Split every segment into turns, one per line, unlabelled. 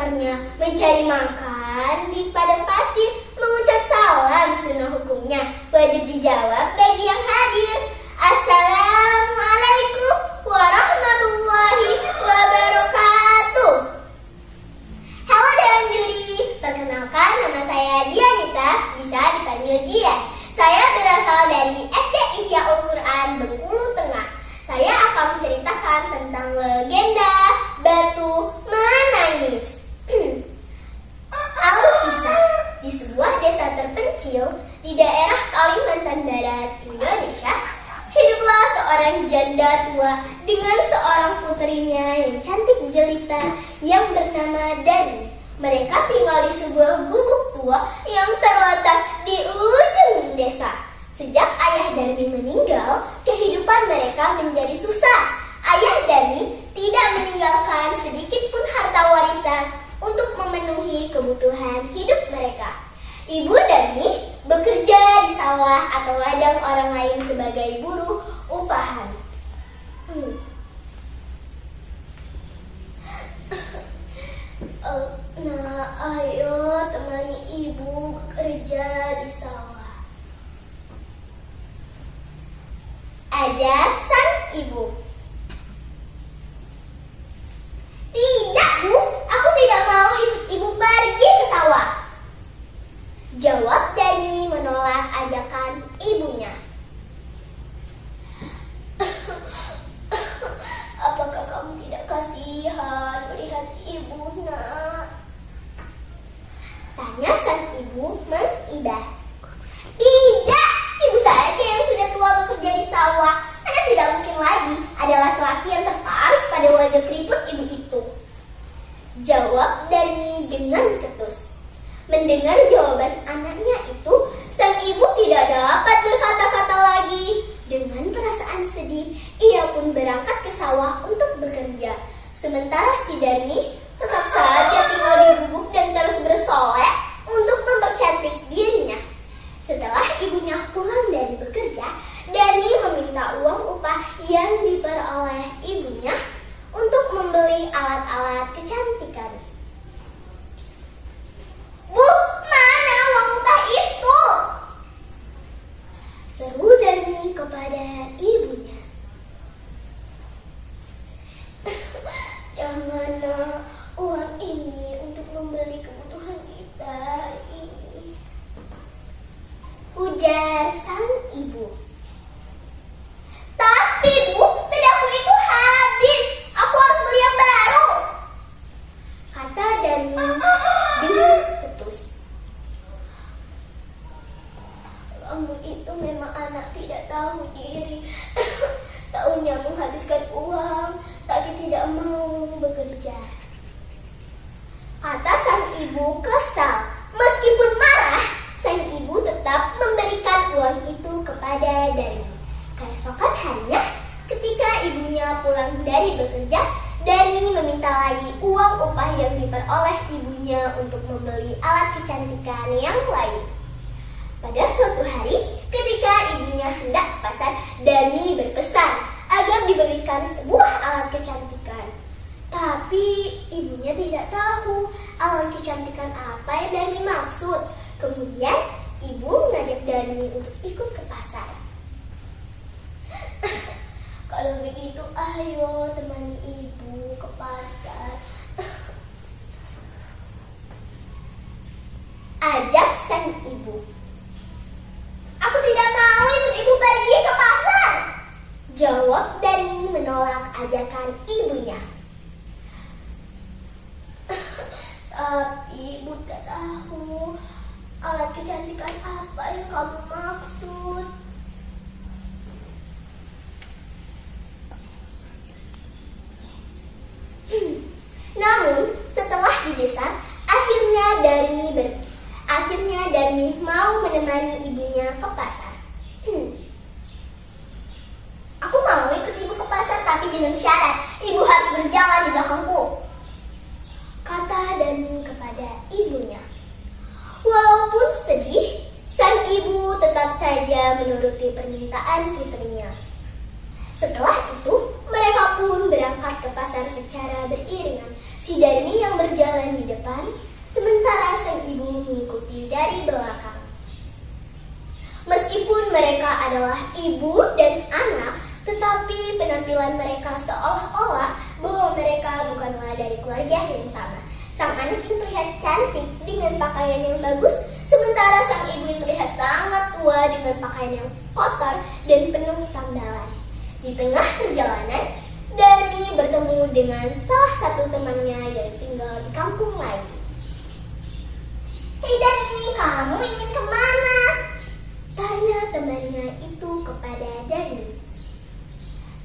keluarnya mencari makan di padang pasir, mengucap salam sunnah hukumnya wajib dijawab bagi yang hadir. Assalamualaikum warahmatullahi wabarakatuh. Halo dalam juri, perkenalkan nama saya Dianita, bisa dipanggil Dian. Saya berasal dari SD Ihyaul Quran Bengkulu Tengah. Saya akan menceritakan tentang legenda batu menangis. Alkisah, di sebuah desa terpencil di daerah Kalimantan Barat, Indonesia, hiduplah seorang janda tua dengan seorang putrinya yang cantik jelita yang bernama Dani. Mereka tinggal di sebuah gubuk tua yang terletak di ujung desa. Sejak ayah Dani meninggal, kehidupan mereka menjadi susah. Ayah Dani tidak meninggalkan sedikit pun harta warisan untuk memenuhi kebutuhan hidup mereka. Ibu Dani bekerja di sawah atau ladang orang lain sebagai buruh upahan. Nah, ayo temani ibu bekerja di sawah, ajak sang ibu. Tidak, Bu, aku tidak mau ikut ibu pergi ke sawah, jawab Dani menolak ajakan ibunya. Apakah kamu tidak kasihan melihat ibu, nak? Tanya sang ibu mengibah. Tidak, ibu saja yang sudah tua bekerja di sawah. Anak tidak mungkin lagi ada laki-laki yang tertarik pada wajah keriput ibu itu, jawab Dani dengan ketus. Mendengar jawaban anaknya itu, sang ibu tidak dapat berkata-kata lagi. Dengan perasaan sedih, ia pun berangkat ke sawah untuk bekerja. Sementara si Dani tetap saja tinggal di gubuk dan terus bersolek untuk mempercantik dirinya. Setelah ibunya pulang dari bekerja, Dani meminta uang upah yang diperoleh ibunya untuk membeli alat-alat kecantikan. Bu, mana uang upah itu? Seru Dani kepada ibunya. Jangan, uang ini untuk membeli kebutuhan kita hari ini, ujar sang ibu. Tapi Bu, bedaku itu habis. Aku harus beli yang baru, kata Dani dengan ketus. Kamu itu memang anak tidak tahu diri. Taunya menghabiskan uang, tapi tidak mau bekerja, kata sang ibu kesal. Meskipun marah, sang ibu tetap memberikan uang itu kepada Dani. Keesokan harinya, ketika ibunya pulang dari bekerja, Dani meminta lagi uang upah yang diperoleh ibunya untuk membeli alat kecantikan yang lain. Pada suatu hari, ketika ibunya hendak ke pasar, Dani berpesan agar dibelikan sebuah alat kecantikan. Tapi ibunya tidak tahu alat kecantikan apa yang Dani maksud. Kemudian ibu mengajak Dani untuk ikut ke pasar. Kalau begitu, ayo temani ibu ke pasar, ajak sang ibu. Aku tidak mau ikut ibu pergi ke pasar, jawab Dani menolak ajakan ibunya. Tapi ibu tak tahu alat kecantikan apa yang kamu maksud. Namun setelah di desa, akhirnya Dani mau menemani ibunya ke pasar. Aku mau ikut ibu ke pasar, tapi dengan syarat ibu harus berjalan di belakangku, kata Dani kepada ibunya. Walaupun sedih, sang ibu tetap saja menuruti permintaan putrinya. Setelah itu, mereka pun berangkat ke pasar secara beriringan. Si Dani yang berjalan di depan, sementara sang ibu mengikuti dari belakang. Meskipun mereka adalah ibu dan anak, tetapi penampilan mereka seolah-olah bahwa mereka bukanlah dari keluarga yang sama. Sang anak yang terlihat cantik dengan pakaian yang bagus, sementara sang ibu yang terlihat sangat tua dengan pakaian yang kotor dan penuh tambalan. Di tengah perjalanan, Darmi bertemu dengan salah satu temannya yang tinggal di kampung lain. "Hei Darmi, kamu ingin kemana?" tanya temannya itu kepada Darmi.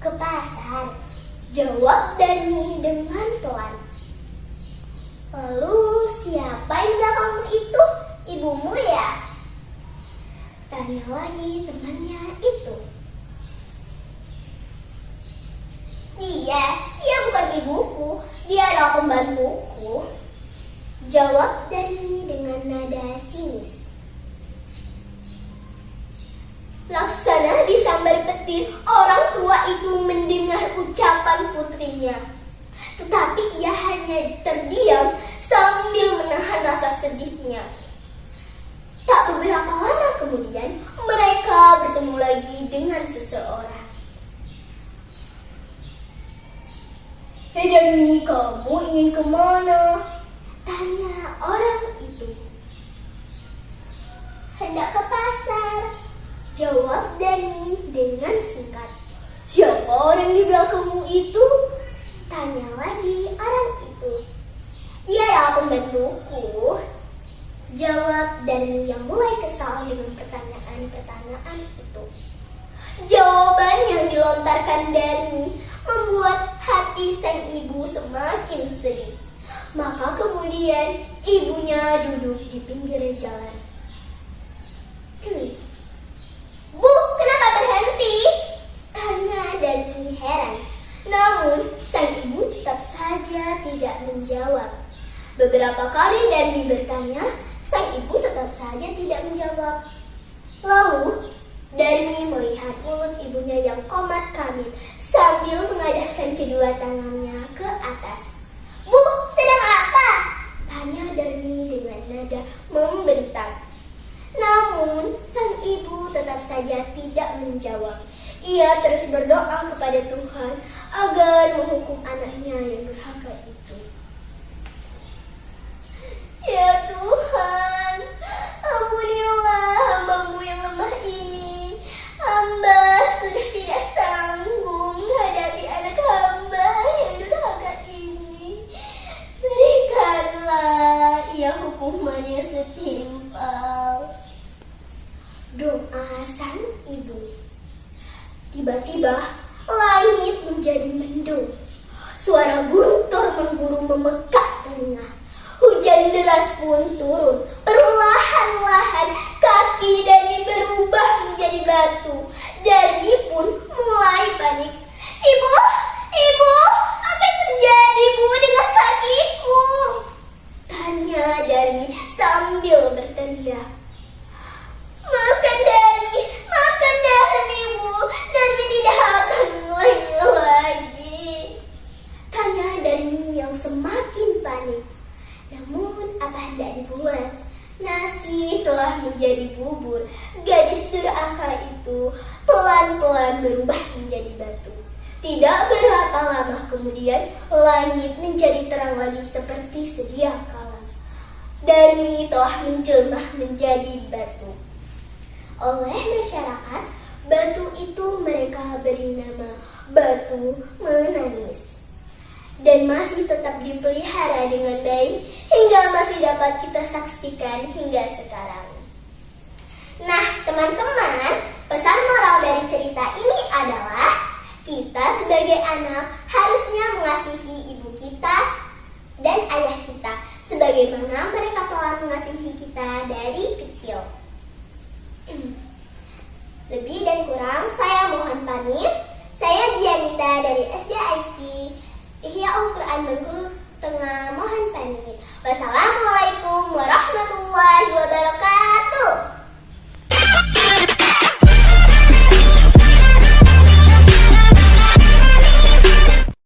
"Ke pasar," jawab Darmi dengan pelan. "Lalu siapa yang belakangmu itu? Ibumu ya?" tanya lagi temannya itu. Dia bukan ibuku, dia adalah pembantuku," jawab Darmi dengan nada sinis. Laksana disambar petir, orang tua itu mendengar ucapan putrinya. Tetapi ia hanya terdiam sambil menahan rasa sedihnya. Tak beberapa lama kemudian, mereka bertemu lagi dengan seseorang. "Hei Darmi, kamu ingin kemana?" tanya orang itu. "Hendak ke pasar," jawab Darmi dengan singkat. "Siapa orang di belakangmu itu?" tanya lagi orang itu. "Dia adalah pembantuku," jawab Darmi yang mulai kesal dengan pertanyaan-pertanyaan itu. Jawaban yang dilontarkan Darmi membuat hati sang ibu semakin sedih. Maka kemudian ibunya duduk di pinggir jalan. "Bu, kenapa berhenti?" tanya Darmi heran. Namun sang ibu tetap saja tidak menjawab. Beberapa kali Darmi bertanya, sang ibu tetap saja tidak menjawab. Lalu Darmi melihat mulut ibunya yang komat kamit sambil mengadahkan kedua tangannya ke atas. "Bu, sedang apa?" tanya Darmi dengan nada membentak. Namun sang ibu tetap saja tidak menjawab. Ia terus berdoa kepada Tuhan agar menghukum anaknya yang durhaka itu. "Ya Tuhan, ampunilah hamba-Mu yang lemah ini. Hamba sudah tidak sanggup menghadapi anak hamba yang durhaka ini. Berikanlah ia hukuman yang setimpal." Doa sang ibu. Tiba-tiba langit menjadi mendung. Suara guntur mengguru memekak telinga. Hujan deras pun turun. Perlahan-lahan kaki Darmi berubah menjadi batu. Darmi pun mulai panik. Ibu, apa yang terjadi, Bu, dengan kakiku?" tanya Darmi sambil berteriak. Maafkan Darmi, Bu. Darmi tidak akan mengulanginya lagi," tanya Darmi yang semakin panik. Namun apa hendak dibuat? Nasi telah menjadi bubur. Gadis durhaka itu pelan-pelan berubah menjadi batu. Tidak berapa lama kemudian, langit menjadi terang lagi seperti sedia kala. Darmi telah menjelma menjadi batu. Oleh masyarakat, batu itu mereka beri nama Batu Menangis. Dan masih tetap dipelihara dengan baik hingga masih dapat kita saksikan hingga sekarang. Nah, teman-teman, pesan moral dari cerita ini adalah kita sebagai anak harusnya mengasihi ibu kita dan ayah kita sebagaimana mereka telah mengasihi kita dari kecil. Lebih dan kurang saya mohon pamit. Saya Dianita dari SDIP Ihya Al Quran Bengkulu Tengah mohon pamit. Wassalamualaikum